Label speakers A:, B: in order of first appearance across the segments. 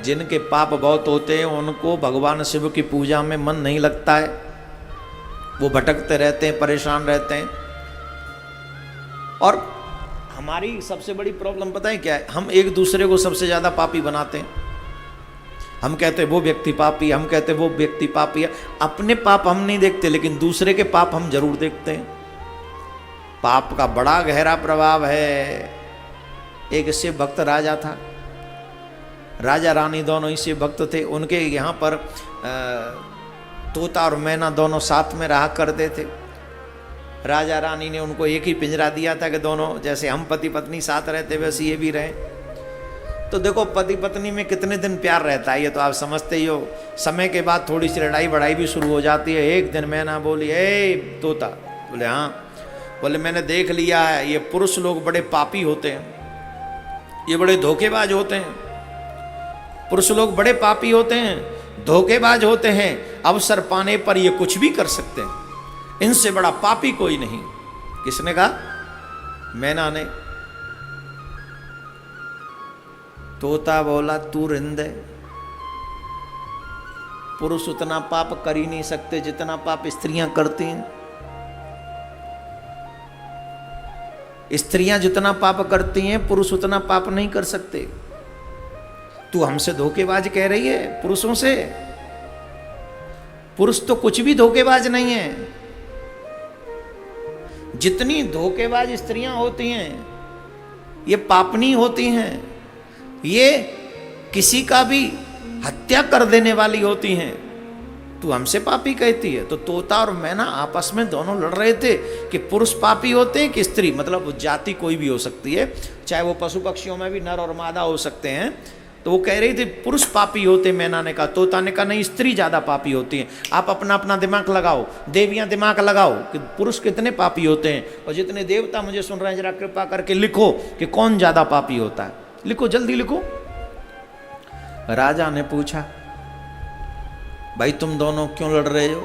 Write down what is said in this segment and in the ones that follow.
A: जिनके पाप बहुत होते हैं उनको भगवान शिव की पूजा में मन नहीं लगता है, वो भटकते रहते हैं, परेशान रहते हैं। और हमारी सबसे बड़ी प्रॉब्लम पता है क्या है? हम एक दूसरे को सबसे ज्यादा पापी बनाते हैं। हम कहते हैं वो व्यक्ति पापी, हम कहते हैं वो व्यक्ति पापी है। अपने पाप हम नहीं देखते, लेकिन दूसरे के पाप हम जरूर देखते हैं। पाप का बड़ा गहरा प्रभाव है। एक शिव भक्त राजा था, राजा रानी दोनों ही शिव भक्त थे। उनके यहाँ पर तोता और मैना दोनों साथ में रहा करते थे। राजा रानी ने उनको एक ही पिंजरा दिया था कि दोनों जैसे हम पति पत्नी साथ रहते वैसे ये भी रहे। तो देखो पति पत्नी में कितने दिन प्यार रहता है ये तो आप समझते ही हो। समय के बाद थोड़ी सी लड़ाई बड़ाई भी शुरू हो जाती है। एक दिन मैना बोली, ए तोता, बोले हाँ, बोले मैंने देख लिया है ये पुरुष लोग बड़े पापी होते हैं, ये बड़े धोखेबाज होते हैं। पुरुष लोग बड़े पापी होते हैं, धोखेबाज होते हैं, अवसर पाने पर ये कुछ भी कर सकते हैं, इनसे बड़ा पापी कोई नहीं। किसने कहा? मैना ने। तोता बोला तू रिंदे, पुरुष उतना पाप कर ही नहीं सकते जितना पाप स्त्रियां करती हैं। स्त्रियां जितना पाप करती हैं पुरुष उतना पाप नहीं कर सकते। तू हमसे धोखेबाज कह रही है पुरुषों से? पुरुष तो कुछ भी धोखेबाज नहीं है। जितनी धोखेबाज स्त्रियां होती हैं ये पापनी होती हैं, ये किसी का भी हत्या कर देने वाली होती हैं। तू हमसे पापी कहती है? तो तोता और मैना आपस में दोनों लड़ रहे थे कि पुरुष पापी होते हैं कि स्त्री, मतलब जाति कोई भी हो सकती है, चाहे वो पशु पक्षियों में भी नर और मादा हो सकते हैं। तो वो कह रही थी पुरुष पापी होते, मैना ने कहा। तोता ने कहा नहीं, स्त्री ज्यादा पापी होती हैं। आप अपना अपना दिमाग लगाओ, देवियां दिमाग लगाओ कि पुरुष कितने पापी होते हैं। और जितने देवता मुझे सुन रहे हैं जरा कृपा करके लिखो कि कौन ज्यादा पापी होता है। लिखो, जल्दी लिखो। राजा ने पूछा, भाई तुम दोनों क्यों लड़ रहे हो,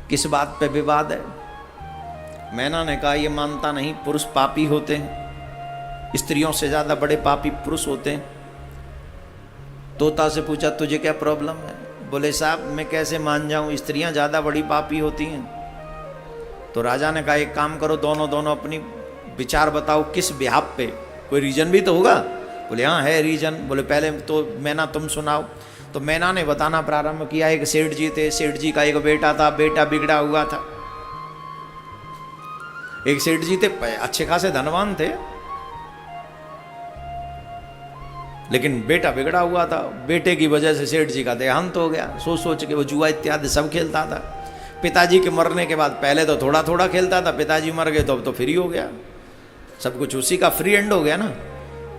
A: किस बात पे विवाद है? मैना ने कहा ये मानता नहीं, पुरुष पापी होते हैं, स्त्रियों से ज्यादा बड़े पापी पुरुष होते हैं। तोता से पूछा तुझे क्या प्रॉब्लम है? बोले साहब मैं कैसे मान जाऊं, स्त्रियां ज्यादा बड़ी पापी होती हैं। तो राजा ने कहा एक काम करो, दोनों दोनों अपनी विचार बताओ, किस बिहाफ पे, कोई रीजन भी तो होगा। बोले हाँ है रीजन। बोले पहले तो मैना तुम सुनाओ। तो मैना ने बताना प्रारंभ किया। एक सेठ जी थे, सेठ जी का एक बेटा था, बेटा बिगड़ा हुआ था। एक सेठ जी थे, अच्छे खासे धनवान थे, लेकिन बेटा बिगड़ा हुआ था। बेटे की वजह से सेठ जी का देहांत हो गया। सोच सोच के वो जुआ इत्यादि सब खेलता था। पिताजी के मरने के बाद पहले तो थोड़ा थोड़ा खेलता था, पिताजी मर गए तो अब तो फ्री हो गया, सब कुछ उसी का फ्री एंड हो गया ना।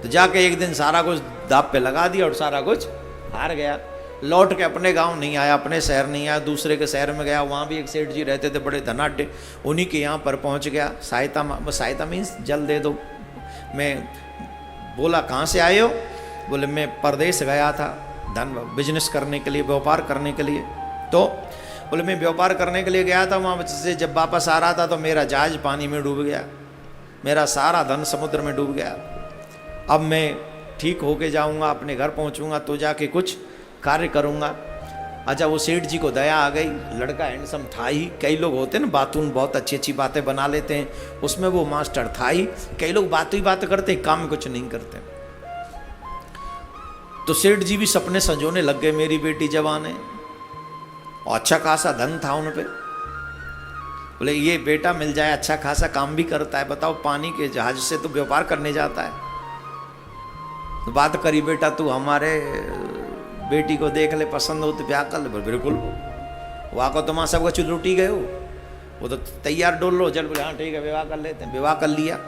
A: तो जाके एक दिन सारा कुछ दाप पे लगा दिया और सारा कुछ हार गया। लौट के अपने गांव नहीं आया, अपने शहर नहीं आया, दूसरे के शहर में गया। वहाँ भी एक सेठ जी रहते थे बड़े धनाढ्य, उन्हीं के यहाँ पर पहुँच गया। सहायता मीन्स जल दे दो। मैं बोला कहाँ से आए हो? बोले मैं परदेश गया था धन बिजनेस करने के लिए, व्यापार करने के लिए। तो बोले मैं व्यापार करने के लिए गया था, वहाँ से जब वापस आ रहा था तो मेरा जहाज पानी में डूब गया, मेरा सारा धन समुद्र में डूब गया। अब मैं ठीक होके जाऊँगा, अपने घर पहुँचूँगा तो जाके कुछ कार्य करूँगा। अच्छा वो सेठ जी को दया आ गई, लड़का हैंडसम था ही। कई लोग होते हैं ना बातून, बहुत अच्छी अच्छी बातें बना लेते हैं, उसमें वो मास्टर था ही। कई लोग बात ही बात करते हैं, काम में कुछ नहीं करते। तो सेठ जी भी सपने संजोने लग गए, मेरी बेटी जवान है और अच्छा खासा धन था उन पे। बोले ये बेटा मिल जाए, अच्छा खासा काम भी करता है, बताओ पानी के जहाज से तो व्यापार करने जाता है। तो बात करी, बेटा तू हमारे बेटी को देख ले, पसंद हो तो ब्याह कर ले। बिल्कुल, वहाँ को तुम सब कुछ लूटी गए हो, वो तो तैयार डोल लो। चल बोले हाँ ठीक है विवाह कर लेते हैं। विवाह कर लिया।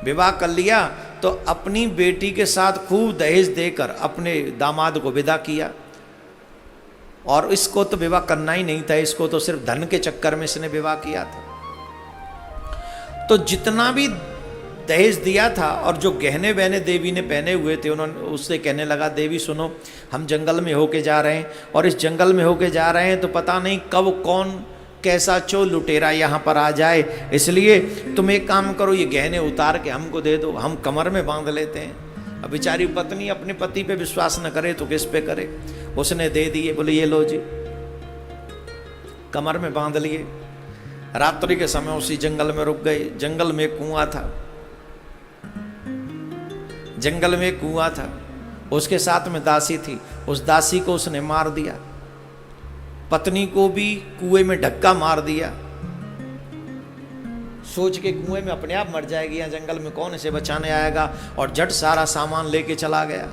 A: विवाह कर लिया तो अपनी बेटी के साथ खूब दहेज देकर अपने दामाद को विदा किया। और इसको तो विवाह करना ही नहीं था, इसको तो सिर्फ धन के चक्कर में इसने विवाह किया था। तो जितना भी दहेज दिया था और जो गहने बहने देवी ने पहने हुए थे, उन्होंने उससे कहने लगा देवी सुनो, हम जंगल में होके जा रहे हैं और इस जंगल में होके जा रहे हैं तो पता नहीं कब कौन कैसा चोर लुटेरा यहाँ पर आ जाए, इसलिए तुम एक काम करो, ये गहने उतार के हमको दे दो, हम कमर में बांध लेते हैं। अब बेचारी पत्नी अपने पति पे विश्वास न करे तो किस पे करे। उसने दे दिए, बोले ये लो जी, कमर में बांध लिए। रात्रि के समय उसी जंगल में रुक गए। जंगल में एक कुआं था, जंगल में एक कुआं था, उसके साथ में दासी थी। उस दासी को उसने मार दिया, पत्नी को भी कुएं में धक्का मार दिया, सोच के कुएं में अपने आप मर जाएगी, या जंगल में कौन इसे बचाने आएगा, और झट सारा सामान लेके चला गया।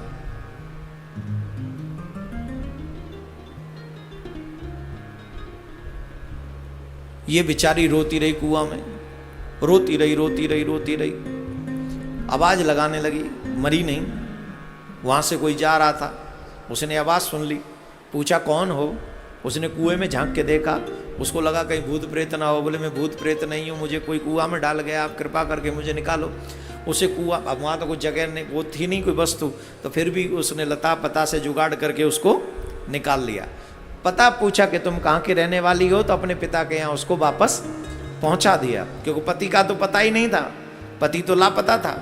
A: ये बेचारी रोती रही कुआं में, रोती रही रोती रही रोती रही, आवाज लगाने लगी, मरी नहीं। वहां से कोई जा रहा था, उसने आवाज सुन ली, पूछा कौन हो। उसने कुएं में झांक के देखा, उसको लगा कहीं भूत प्रेत ना हो। बोले मैं भूत प्रेत नहीं हूँ, मुझे कोई कुआं में डाल गया, आप कृपा करके मुझे निकालो। उसे कुआं, अब वहाँ तो कुछ जगह नहीं, वो थी नहीं कोई वस्तु, तो फिर भी उसने लता पता से जुगाड़ करके उसको निकाल लिया। पता पूछा कि तुम कहाँ की रहने वाली हो, तो अपने पिता के यहाँ उसको वापस पहुँचा दिया, क्योंकि पति का तो पता ही नहीं था, पति तो लापता था,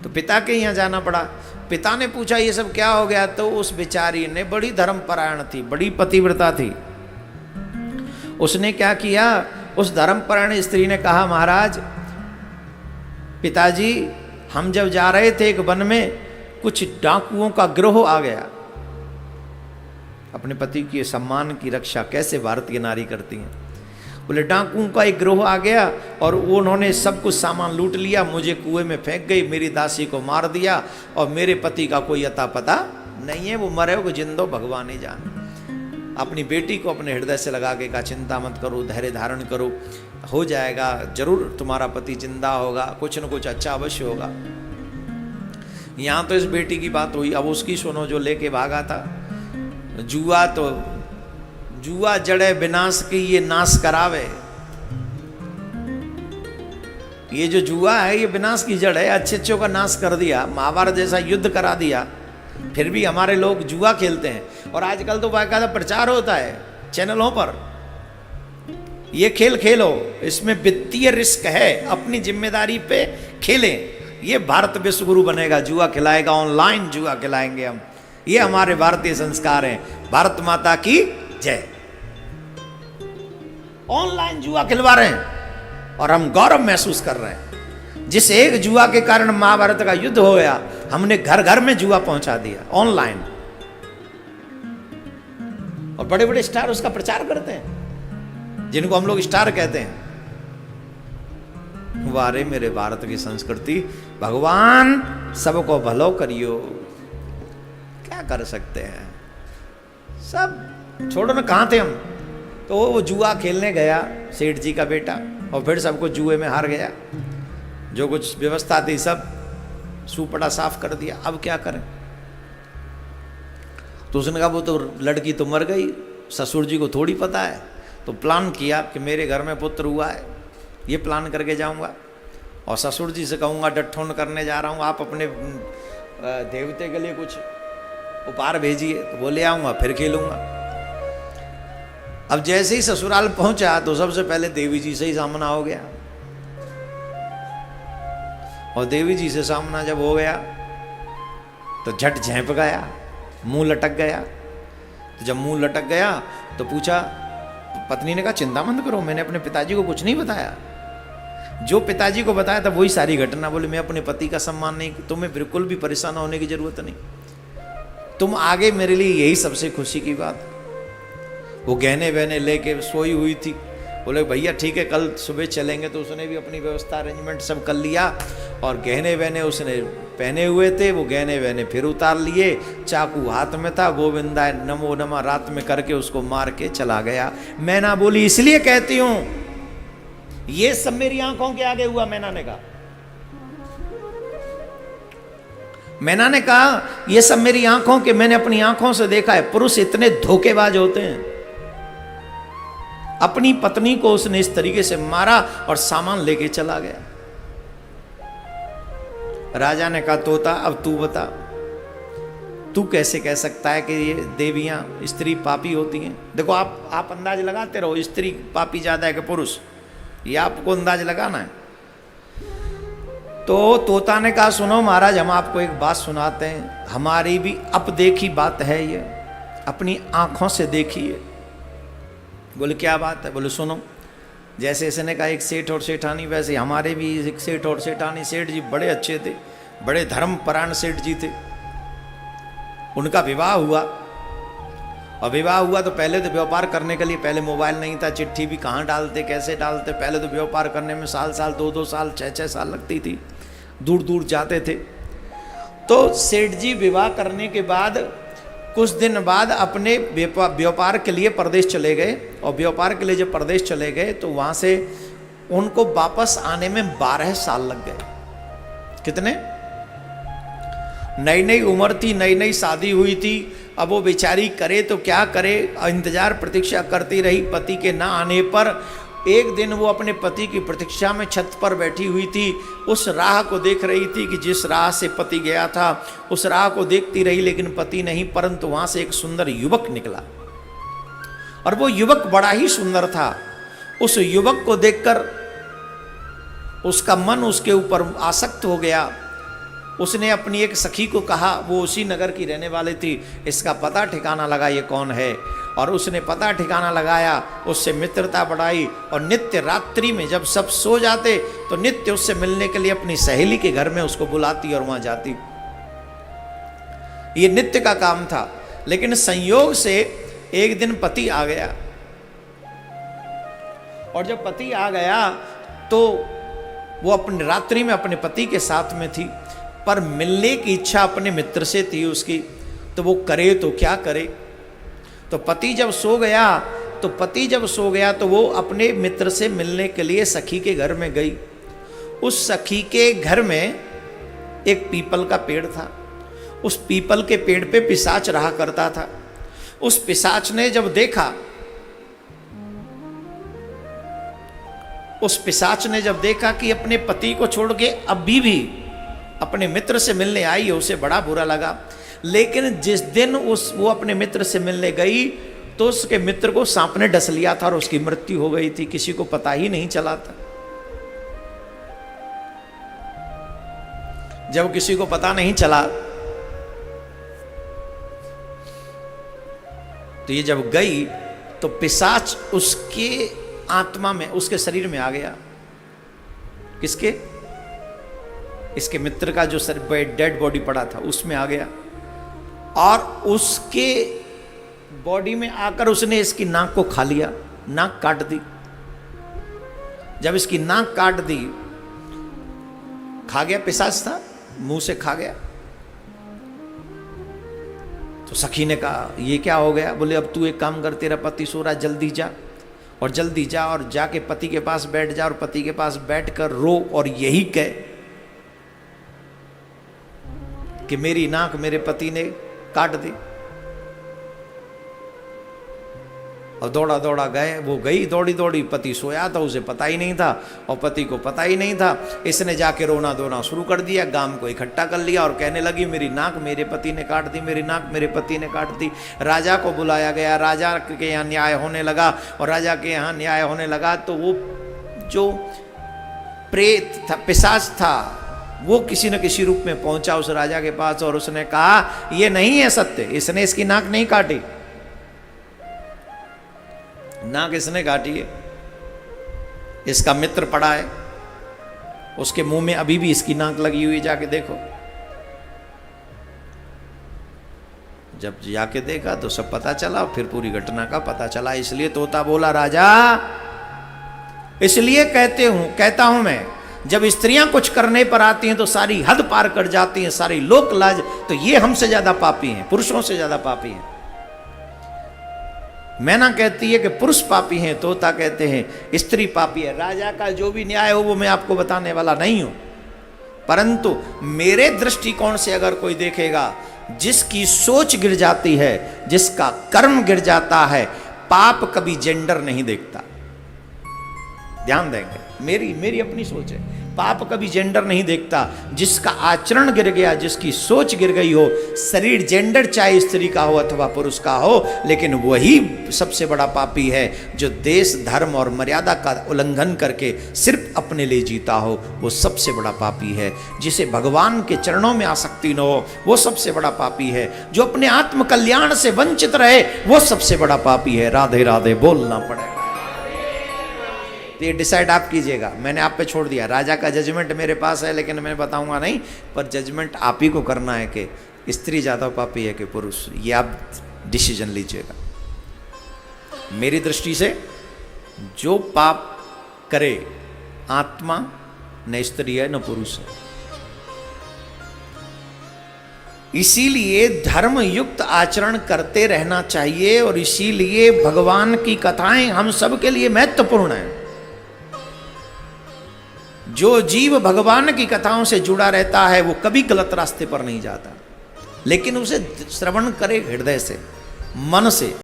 A: तो पिता के यहाँ जाना पड़ा। पिता ने पूछा ये सब क्या हो गया, तो उस बेचारी ने, बड़ी धर्मपरायण थी, बड़ी पतिव्रता थी, उसने क्या किया, उस धर्मपरायण स्त्री ने कहा महाराज पिताजी, हम जब जा रहे थे एक वन में, कुछ डाकुओं का गिरोह आ गया। अपने पति के सम्मान की रक्षा कैसे भारतीय नारी करती हैं। बोले डाकुओं का एक गिरोह आ गया और वो उन्होंने सब कुछ सामान लूट लिया, मुझे कुएं में फेंक गई, मेरी दासी को मार दिया, और मेरे पति का कोई अता पता नहीं है, वो मरे हो जिंदो भगवान ही जाने। अपनी बेटी को अपने हृदय से लगा के कहा चिंता मत करो, धैर्य धारण करो, हो जाएगा, जरूर तुम्हारा पति जिंदा होगा, कुछ न कुछ अच्छा अवश्य होगा। यहाँ तो इस बेटी की बात हुई, अब उसकी सुनो जो लेके भागा था। जुआ तो जुआ जड़े विनाश की ये नाश करावे। ये जो जुआ है ये विनाश की जड़ है, अच्छे अच्छों का नाश कर दिया, महाभारत जैसा युद्ध करा दिया, फिर भी हमारे लोग जुआ खेलते हैं। और आजकल तो बाकायदा प्रचार होता है चैनलों पर, ये खेल खेलो, इसमें वित्तीय रिस्क है, अपनी जिम्मेदारी पे खेलें। ये भारत विश्व गुरु बनेगा, जुआ खिलाएगा, ऑनलाइन जुआ खिलाएंगे हम। ये हमारे भारतीय संस्कार हैं। भारत माता की जय। ऑनलाइन जुआ खिलवा रहे हैं और हम गौरव महसूस कर रहे हैं। जिस एक जुआ के कारण महाभारत का युद्ध हो गया, हमने घर घर में जुआ पहुंचा दिया ऑनलाइन, और बड़े बड़े स्टार उसका प्रचार करते हैं, जिनको हम लोग स्टार कहते हैं। वारे मेरे भारत की संस्कृति, भगवान सबको भलो करियो, क्या कर सकते हैं, सब छोड़ो ना। कहाँ थे हम, तो वो जुआ खेलने गया सेठ जी का बेटा, और फिर सबको जुए में हार गया। जो कुछ व्यवस्था थी सब सुपड़ा साफ कर दिया, अब क्या करें। तो उसने कहा वो तो लड़की तो मर गई, ससुर जी को थोड़ी पता है, तो प्लान किया कि मेरे घर में पुत्र हुआ है, ये प्लान करके जाऊंगा और ससुर जी से कहूँगा डठोन करने जा रहा हूँ, आप अपने देवते के लिए कुछ उपहार भेजिए, तो वो ले आऊँगा, फिर खेलूँगा। अब जैसे ही ससुराल पहुंचा तो सबसे पहले देवी जी से ही सामना हो गया, और देवी जी से सामना जब हो गया तो झट झेंप गया, मुंह लटक गया। तो जब मुंह लटक गया तो पूछा, पत्नी ने कहा चिंता मत करो, मैंने अपने पिताजी को कुछ नहीं बताया, जो पिताजी को बताया था वही सारी घटना। बोले मैं अपने पति का सम्मान नहीं, तुम्हें बिल्कुल भी परेशान होने की जरूरत नहीं, तुम आगे, मेरे लिए यही सबसे खुशी की बात। वो गहने वहने लेके सोई हुई थी। बोले भैया ठीक है, कल सुबह चलेंगे। तो उसने भी अपनी व्यवस्था अरेंजमेंट सब कर लिया, और गहने वहने उसने पहने हुए थे, वो गहने वहने फिर उतार लिए, चाकू हाथ में था, गोविंदाय नमो नमः रात में करके उसको मार के चला गया। मैना बोली इसलिए कहती हूं ये सब मेरी आंखों के आगे हुआ। मैना ने कहा, मैना ने कहा ये सब मेरी आंखों के, मैंने अपनी आंखों से देखा है। पुरुष इतने धोखेबाज होते हैं। अपनी पत्नी को उसने इस तरीके से मारा और सामान लेके चला गया। राजा ने कहा तोता अब तू बता, तू कैसे कह सकता है कि ये देवियां स्त्री पापी होती हैं। देखो आप अंदाज लगाते रहो, स्त्री पापी ज्यादा है कि पुरुष, ये आपको अंदाज लगाना है। तो तोता ने कहा सुनो महाराज, हम आपको एक बात सुनाते हैं, हमारी भी अब देखी बात है ये, अपनी आंखों से देखी है। बोले क्या बात है? बोले सुनो। जैसे इसने कहा एक सेठ और सेठानी, वैसे हमारे भी एक सेठ और सेठानी। सेठ जी बड़े अच्छे थे, बड़े धर्मपरायण सेठ जी थे। उनका विवाह हुआ, और विवाह हुआ तो पहले तो व्यापार करने के लिए, पहले मोबाइल नहीं था, चिट्ठी भी कहाँ डालते, कैसे डालते, पहले तो व्यापार करने में साल साल, 2-2 साल, 6-6 साल लगती थी, दूर दूर जाते थे। तो सेठ जी विवाह करने के बाद कुछ दिन बाद अपने व्यापार के लिए प्रदेश चले गए, और व्यापार के लिए जब प्रदेश चले गए तो वहाँ से उनको वापस आने में 12 साल लग गए। कितने? नई नई उम्र थी, नई नई शादी हुई थी। अब वो बेचारी करे तो क्या करे, इंतजार प्रतीक्षा करती रही पति के ना आने पर। एक दिन वो अपने पति की प्रतीक्षा में छत पर बैठी हुई थी, उस राह को देख रही थी कि जिस राह से पति गया था, उस राह को देखती रही, लेकिन पति नहीं। परंतु वहाँ से एक सुंदर युवक निकला, और वो युवक बड़ा ही सुंदर था। उस युवक को देखकर उसका मन उसके ऊपर आसक्त हो गया। उसने अपनी एक सखी को कहा, वो उसी नगर की रहने वाली थी, इसका पता ठिकाना लगा ये कौन है। और उसने पता ठिकाना लगाया, उससे मित्रता बढ़ाई, और नित्य रात्रि में जब सब सो जाते तो नित्य उससे मिलने के लिए अपनी सहेली के घर में उसको बुलाती और वहां जाती। ये नित्य का काम था। लेकिन संयोग से एक दिन पति आ गया, और जब पति आ गया तो वो अपने रात्रि में अपने पति के साथ में थी, पर मिलने की इच्छा अपने मित्र से थी उसकी। तो वो करे तो क्या करे। तो पति जब सो गया तो वो अपने मित्र से मिलने के लिए सखी के घर में गई। उस सखी के घर में एक पीपल का पेड़ था। उस पीपल के पेड़ पे पिशाच रहा करता था। उस पिशाच ने जब देखा कि अपने पति को छोड़ के अभी भी अपने मित्र से मिलने आई है, उसे बड़ा बुरा लगा। लेकिन जिस दिन वो अपने मित्र से मिलने गई तो उसके मित्र को सांप ने डस लिया था और उसकी मृत्यु हो गई थी, किसी को पता ही नहीं चला था। जब किसी को पता नहीं चला तो ये जब गई तो पिशाच उसके आत्मा में, उसके शरीर में आ गया। किसके? इसके मित्र का जो डेड बॉडी पड़ा था उसमें आ गया, और उसके बॉडी में आकर उसने इसकी नाक को खा लिया, नाक काट दी। जब इसकी नाक काट दी, खा गया, पिशाच था, मुंह से खा गया। तो सखी ने कहा ये क्या हो गया? बोले अब तू एक काम कर, तेरा पति सो रहा, जल्दी जा और जाके पति के पास बैठ जा, और पति के पास बैठकर रो, और यही कह कि मेरी नाक मेरे पति ने काट दी। और दौड़ा दौड़ा गए, वो गई दौड़ी दौड़ी, पति सोया था, उसे पता ही नहीं था, और पति को पता ही नहीं था। इसने जाके रोना धोना शुरू कर दिया, गांव को इकट्ठा कर लिया और कहने लगी मेरी नाक मेरे पति ने काट दी, मेरी नाक मेरे पति ने काट दी। राजा को बुलाया गया, राजा के यहाँ न्याय होने लगा, और राजा के यहाँ न्याय होने लगा तो वो जो प्रेत था, पिशाच था, वो किसी न किसी रूप में पहुंचा उस राजा के पास, और उसने कहा ये नहीं है सत्य, इसने इसकी नाक नहीं काटी, नाक इसने काटी है, इसका मित्र पड़ा है, उसके मुंह में अभी भी इसकी नाक लगी हुई, जाके देखो। जब जाके देखा तो सब पता चला, फिर पूरी घटना का पता चला। इसलिए तोता बोला राजा, इसलिए कहता हूं मैं, जब स्त्रियां कुछ करने पर आती हैं तो सारी हद पार कर जाती हैं, सारी लोक लाज, तो ये हमसे ज्यादा पापी हैं, पुरुषों से ज्यादा पापी हैं। मैना कहती है कि पुरुष पापी हैं, तोता कहते हैं स्त्री पापी है। राजा का जो भी न्याय हो वो मैं आपको बताने वाला नहीं हूं, परंतु मेरे दृष्टिकोण से अगर कोई देखेगा, जिसकी सोच गिर जाती है, जिसका कर्म गिर जाता है, पाप कभी जेंडर नहीं देखता। ध्यान देंगे, मेरी अपनी सोच है। पाप कभी जेंडर नहीं देखता। जिसका आचरण गिर गया, जिसकी सोच गिर गई हो, शरीर जेंडर चाहे स्त्री का हो अथवा पुरुष का हो, लेकिन वही सबसे बड़ा पापी है जो देश धर्म और मर्यादा का उल्लंघन करके सिर्फ अपने लिए जीता हो, वो सबसे बड़ा पापी है। जिसे भगवान के चरणों में आसक्ति न हो, वो सबसे बड़ा पापी है। जो अपने आत्म कल्याण से वंचित रहे, वो सबसे बड़ा पापी है। राधे राधे बोलना पड़ेगा। तो ये डिसाइड आप कीजिएगा, मैंने आप पे छोड़ दिया। राजा का जजमेंट मेरे पास है, लेकिन मैं बताऊंगा नहीं, पर जजमेंट आप ही को करना है कि स्त्री ज़्यादा पापी है कि पुरुष, ये आप डिसीजन लीजिएगा। मेरी दृष्टि से जो पाप करे आत्मा, न स्त्री है न पुरुष है। इसीलिए धर्म युक्त आचरण करते रहना चाहिए, और इसीलिए भगवान की कथाएं हम सब के लिए महत्वपूर्ण है। जो जीव भगवान की कथाओं से जुड़ा रहता है वो कभी गलत रास्ते पर नहीं जाता, लेकिन उसे श्रवण करे हृदय से, मन से।